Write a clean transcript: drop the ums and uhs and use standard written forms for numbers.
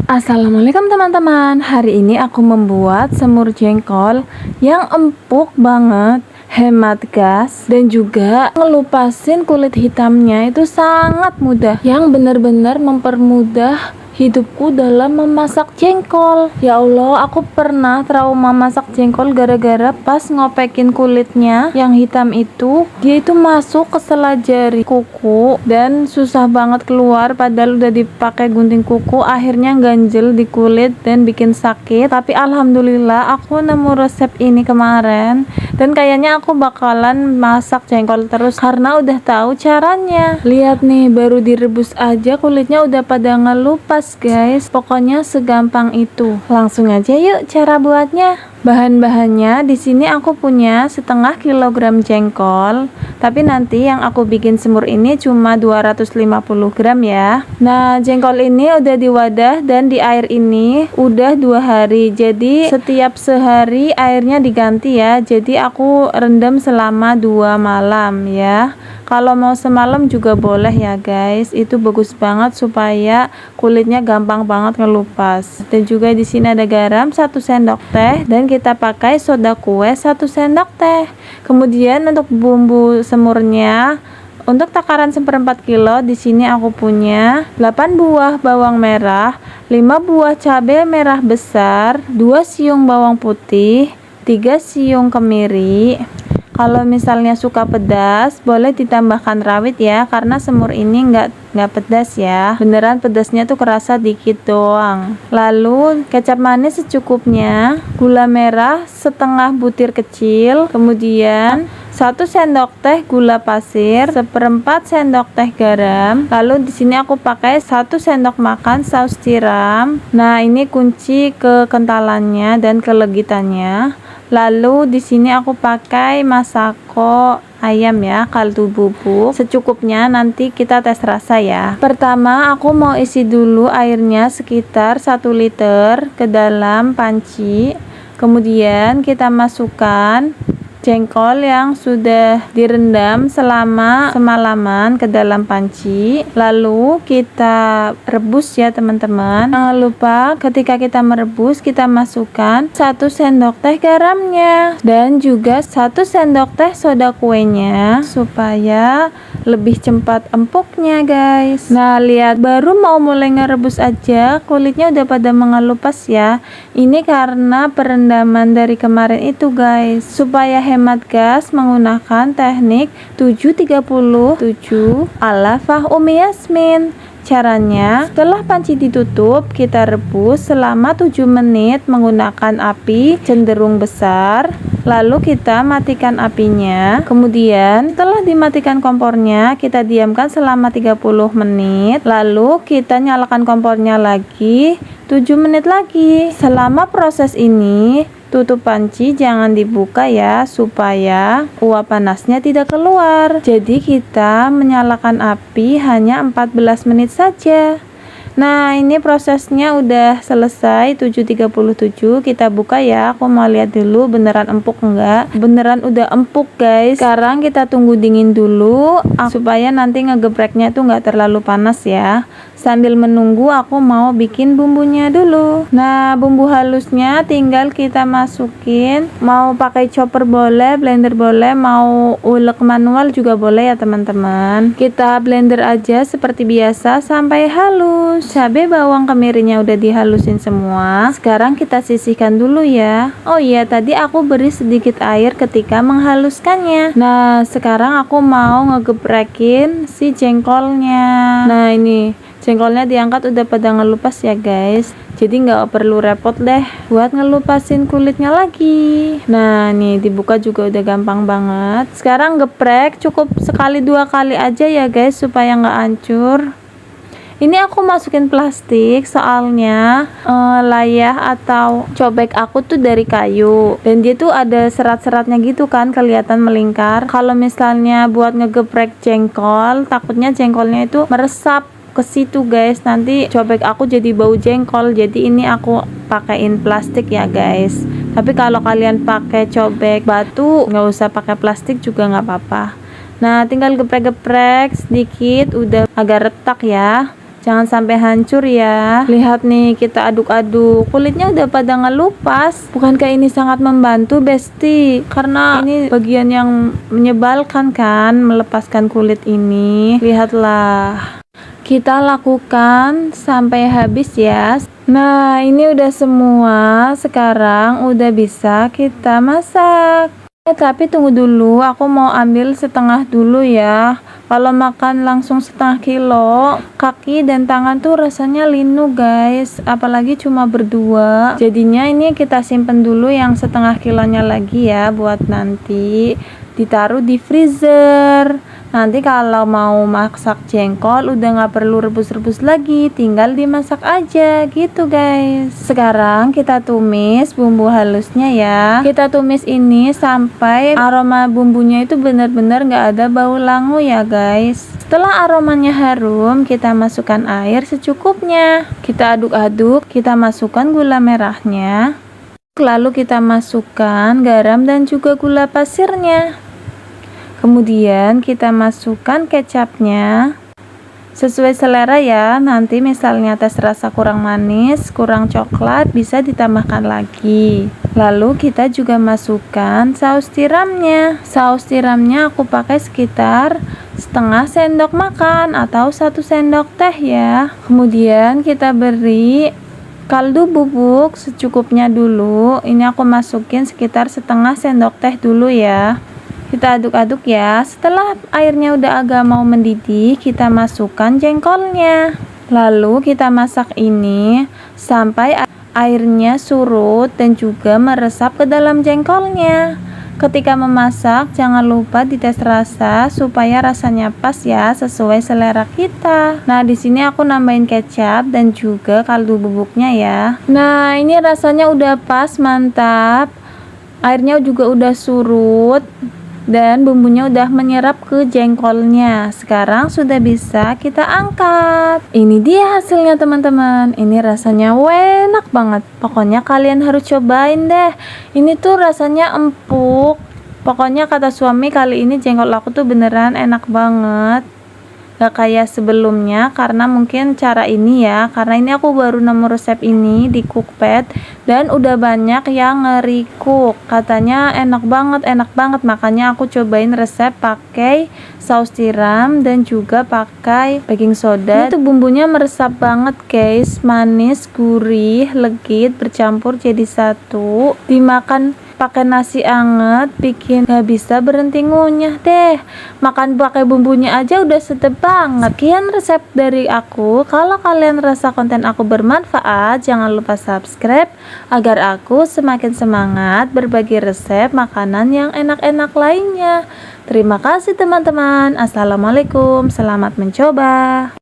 Assalamualaikum teman-teman. Hari ini aku membuat semur jengkol yang empuk banget, hemat gas, dan juga ngelupasin kulit hitamnya itu sangat mudah, yang benar-benar mempermudah hidupku dalam memasak jengkol. Ya Allah, aku pernah trauma masak jengkol gara-gara pas ngopekin kulitnya yang hitam itu, dia itu masuk ke sela jari kuku dan susah banget keluar, padahal udah dipakai gunting kuku, akhirnya ganjel di kulit dan bikin sakit. Tapi alhamdulillah aku nemu resep ini kemarin dan kayaknya aku bakalan masak jengkol terus karena udah tahu caranya. Lihat nih, baru direbus aja kulitnya udah pada ngelupas guys. Pokoknya segampang itu. Langsung aja yuk cara buatnya. Bahan-bahannya di sini aku punya setengah kilogram jengkol, tapi nanti yang aku bikin semur ini cuma 250 gram ya. Nah, jengkol ini udah di wadah dan di air ini udah 2 hari, jadi setiap sehari airnya diganti ya. Jadi aku rendam selama 2 malam ya. Kalau mau semalam juga boleh ya guys, itu bagus banget supaya kulitnya gampang banget ngelupas. Dan juga di sini ada garam 1 sendok teh dan kita pakai soda kue 1 sendok teh. Kemudian untuk bumbu semurnya, untuk takaran 1/4 kilo di sini aku punya 8 buah bawang merah, 5 buah cabai merah besar, 2 siung bawang putih, 3 siung kemiri. Kalau misalnya suka pedas, boleh ditambahkan rawit ya, karena semur ini nggak pedas ya. Beneran pedasnya tuh kerasa dikit doang. Lalu kecap manis secukupnya, gula merah setengah butir kecil, kemudian 1 sendok teh gula pasir, 1/4 sendok teh garam. Lalu di sini aku pakai 1 sendok makan saus tiram. Nah, ini kunci kekentalannya dan kelegitannya. Lalu di sini aku pakai masako ayam ya, kaldu bubuk secukupnya, nanti kita tes rasa ya. Pertama aku mau isi dulu airnya sekitar 1 liter ke dalam panci. Kemudian kita masukkan jengkol yang sudah direndam selama semalaman ke dalam panci, lalu kita rebus ya teman-teman. Jangan lupa ketika kita merebus kita masukkan 1 sendok teh garamnya dan juga 1 sendok teh soda kuenya supaya lebih cepat empuknya guys. Nah, lihat baru mau mulai ngerebus aja kulitnya udah pada mengelupas ya. Ini karena perendaman dari kemarin itu guys, supaya hemat gas menggunakan teknik 7-30-7 ala Fah Umi Yasmin. Caranya, setelah panci ditutup, kita rebus selama 7 menit menggunakan api cenderung besar. Lalu kita matikan apinya. Kemudian setelah dimatikan kompornya, kita diamkan selama 30 menit. Lalu kita nyalakan kompornya lagi 7 menit lagi. Selama proses ini, tutup panci jangan dibuka ya, supaya uap panasnya tidak keluar. Jadi kita menyalakan api hanya 14 menit saja. Nah, ini prosesnya udah selesai 7.37. Kita buka ya, aku mau lihat dulu beneran empuk enggak. Beneran udah empuk guys. Sekarang kita tunggu dingin dulu supaya nanti ngegebreknya tuh nggak terlalu panas ya. Sambil menunggu aku mau bikin bumbunya dulu. Nah, bumbu halusnya tinggal kita masukin. Mau pakai chopper boleh, blender boleh, mau ulek manual juga boleh ya teman-teman. Kita blender aja seperti biasa sampai halus. Cabai bawang kemirinya udah dihalusin semua. Sekarang kita sisihkan dulu ya. Oh iya, tadi aku beri sedikit air ketika menghaluskannya. Nah, sekarang aku mau ngegeprekin si jengkolnya. Nah, ini jengkolnya diangkat udah pada ngelupas ya guys, jadi nggak perlu repot deh buat ngelupasin kulitnya lagi. Nah, nih dibuka juga udah gampang banget. Sekarang geprek cukup sekali 2 kali aja ya guys, supaya nggak hancur. Ini aku masukin plastik soalnya layah atau cobek aku tuh dari kayu dan dia tuh ada serat-seratnya gitu kan, kelihatan melingkar. Kalau misalnya buat ngegeprek jengkol, takutnya jengkolnya itu meresap ke situ guys, nanti cobek aku jadi bau jengkol. Jadi ini aku pakaiin plastik ya guys. Tapi kalau kalian pakai cobek batu, nggak usah pakai plastik juga nggak apa-apa. Nah, tinggal geprek-geprek sedikit udah agak retak ya. Jangan sampai hancur ya. Lihat nih, kita aduk-aduk. Kulitnya udah pada ngelupas. Bukankah ini sangat membantu, Besti? Karena ini bagian yang menyebalkan kan, melepaskan kulit ini. Lihatlah. Kita lakukan sampai habis ya. Nah, ini udah semua. Sekarang udah bisa kita masak. Tapi tunggu dulu, aku mau ambil setengah dulu ya. Kalau makan langsung setengah kilo, kaki dan tangan tuh rasanya linu guys. Apalagi cuma berdua. Jadinya ini kita simpen dulu yang setengah kilonya lagi ya, buat nanti ditaruh di freezer. Nanti kalau mau masak jengkol udah nggak perlu rebus-rebus lagi, tinggal dimasak aja gitu guys. Sekarang kita tumis bumbu halusnya ya. Kita tumis ini sampai aroma bumbunya itu benar-benar nggak ada bau langu ya guys. Setelah aromanya harum, kita masukkan air secukupnya. Kita aduk-aduk, kita masukkan gula merahnya. Lalu kita masukkan garam dan juga gula pasirnya. Kemudian kita masukkan kecapnya sesuai selera ya. Nanti misalnya tes rasa kurang manis, kurang coklat, bisa ditambahkan lagi. Lalu kita juga masukkan saus tiramnya. Saus tiramnya aku pakai sekitar setengah sendok makan atau 1 sendok teh ya. Kemudian kita beri kaldu bubuk secukupnya dulu. Ini aku masukin sekitar setengah sendok teh dulu ya. Kita aduk-aduk ya. Setelah airnya udah agak mau mendidih, kita masukkan jengkolnya. Lalu kita masak ini sampai airnya surut dan juga meresap ke dalam jengkolnya. Ketika memasak, jangan lupa dites rasa supaya rasanya pas ya, sesuai selera kita. Nah, di sini aku nambahin kecap dan juga kaldu bubuknya ya. Nah, ini rasanya udah pas, mantap. Airnya juga udah surut dan bumbunya udah menyerap ke jengkolnya. Sekarang sudah bisa kita angkat. Ini dia hasilnya teman-teman. Ini rasanya enak banget. Pokoknya kalian harus cobain deh. Ini tuh rasanya empuk. Pokoknya kata suami kali ini jengkol aku tuh beneran enak banget. Gak kayak sebelumnya karena mungkin cara ini ya, karena ini aku baru nemu resep ini di Cookpad dan udah banyak yang nge-recook, katanya enak banget, makanya aku cobain resep pakai saus tiram dan juga pakai baking soda. Itu bumbunya meresap banget guys, manis, gurih, legit bercampur jadi satu. Dimakan pakai nasi anget bikin gak bisa berhenti ngunyah deh. Makan pakai bumbunya aja udah sedep banget. Sekian resep dari aku. Kalau kalian rasa konten aku bermanfaat, jangan lupa subscribe agar aku semakin semangat berbagi resep makanan yang enak-enak lainnya. Terima kasih teman-teman. Assalamualaikum, selamat mencoba.